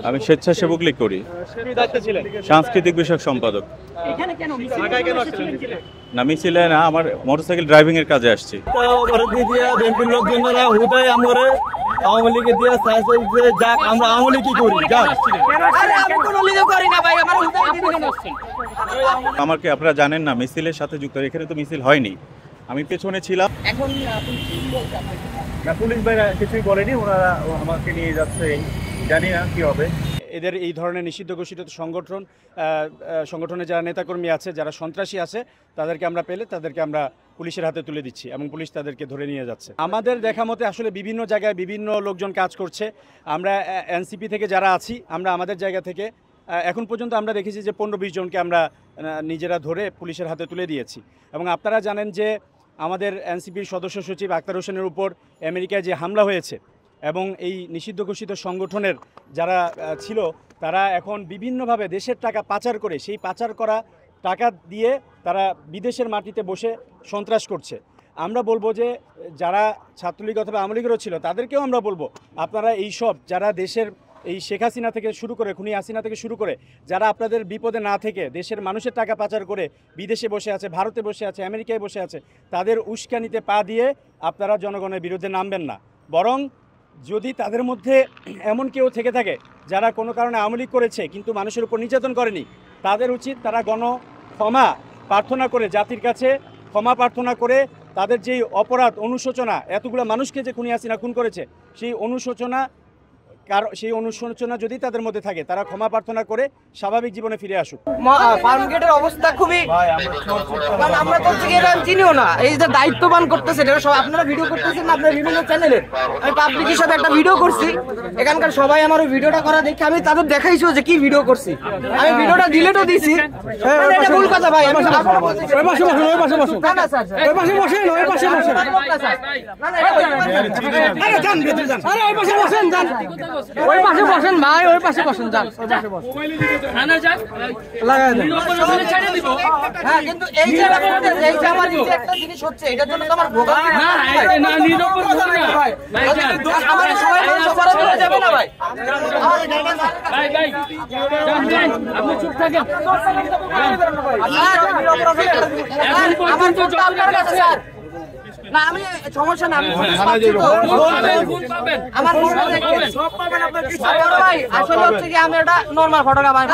আমি স্বেচ্ছাসেবক লীগ করি, সাংস্কৃতিক বিষয়ক সম্পাদক। না মিছিলে না, আমার মোটরসাইকেল ড্রাইভিং এর কাজে আসছি। আওয়ামী লীগে দিয়ে যাক, আমরা আওয়ামী লীগ কি করি? আমাকে আপনারা জানেন না, মিছিলের সাথে যুক্ত, এখানে তো মিছিল হয়নি, আমি পেছনে ছিলাম। এখন পুলিশ ভাইরা কিছুই বলেনি, ওনারা আমাকে নিয়ে যাচ্ছে, জানি না কি হবে। এদের এই ধরনের নিষিদ্ধ ঘোষিত সংগঠনে যারা নেতাকর্মী আছে, যারা সন্ত্রাসী আছে, তাদেরকে আমরা পেলে তাদেরকে আমরা পুলিশের হাতে তুলে দিচ্ছি এবং পুলিশ তাদেরকে ধরে নিয়ে যাচ্ছে। আমাদের দেখা মতে আসলে বিভিন্ন জায়গায় বিভিন্ন লোকজন কাজ করছে। আমরা এনসিপি থেকে যারা আছি, আমরা আমাদের জায়গা থেকে এখন পর্যন্ত আমরা দেখেছি যে 15-20 জনকে আমরা নিজেরা ধরে পুলিশের হাতে তুলে দিয়েছি। এবং আপনারা জানেন যে আমাদের এনসিপির সদস্য সচিব আক্তার হোসেনের উপর আমেরিকায় যে হামলা হয়েছে, এবং এই নিষিদ্ধ ঘোষিত সংগঠনের যারা ছিল, তারা এখন বিভিন্নভাবে দেশের টাকা পাচার করে, সেই পাচার করা টাকা দিয়ে তারা বিদেশের মাটিতে বসে সন্ত্রাস করছে। আমরা বলবো যে যারা ছাত্রলীগ অথবা আওয়ামী লীগেরও ছিল, তাদেরকেও আমরা বলবো, আপনারা এই সব যারা দেশের এই শেখ হাসিনা থেকে শুরু করে, খুনি হাসিনা থেকে শুরু করে, যারা আপনাদের বিপদে না থেকে দেশের মানুষের টাকা পাচার করে বিদেশে বসে আছে, ভারতে বসে আছে, আমেরিকায় বসে আছে, তাদের উস্কানিতে পা দিয়ে আপনারা জনগণের বিরুদ্ধে নামবেন না। বরং যদি তাদের মধ্যে এমন কেউ থেকে থাকে যারা কোনো কারণে আওয়ামী লীগ করেছে কিন্তু মানুষের উপর নির্যাতন করেনি, তাদের উচিত তারা ক্ষমা প্রার্থনা করে, জাতির কাছে ক্ষমা প্রার্থনা করে, তাদের যেই অপরাধ, অনুশোচনা, এতগুলো মানুষকে যে খুনি হাসিনা খুন করেছে, সেই অনুশোচনা যদি তাদের মধ্যে থাকে, তারা ক্ষমা প্রার্থনা করে স্বাভাবিক জীবনে ফিরে আসুক। ফার্মগেটের অবস্থা খুবই, আমরা তো চিনিও না, এই যে দায়িত্ববান করতেছেন, সব আপনারা ভিডিও করতেছেন না আপনার বিভিন্ন চ্যানেলে। আমি পাবলিকের সাথে একটা ভিডিও করছি, এখানকার সবাই আমার ওই ভিডিওটা করা দেখে আমি তাদের দেখাইছি যে কি ভিডিও করছি, আমি ভিডিওটা ডিলিটও দিছি। এটা ভুল কথা ভাই, আমি বসেন ভাই, ওই পাশে বসেন, যান কিন্তু এই যে আমার একটা জিনিস হচ্ছে, এটার জন্য তো আমার যাবে না ভাই। আপনি চুপ থাকেন, না আমি সমস্যা না, আমার ভাই আসলে হচ্ছে কি আমি একটা নর্মাল ফটোগ্রাফার।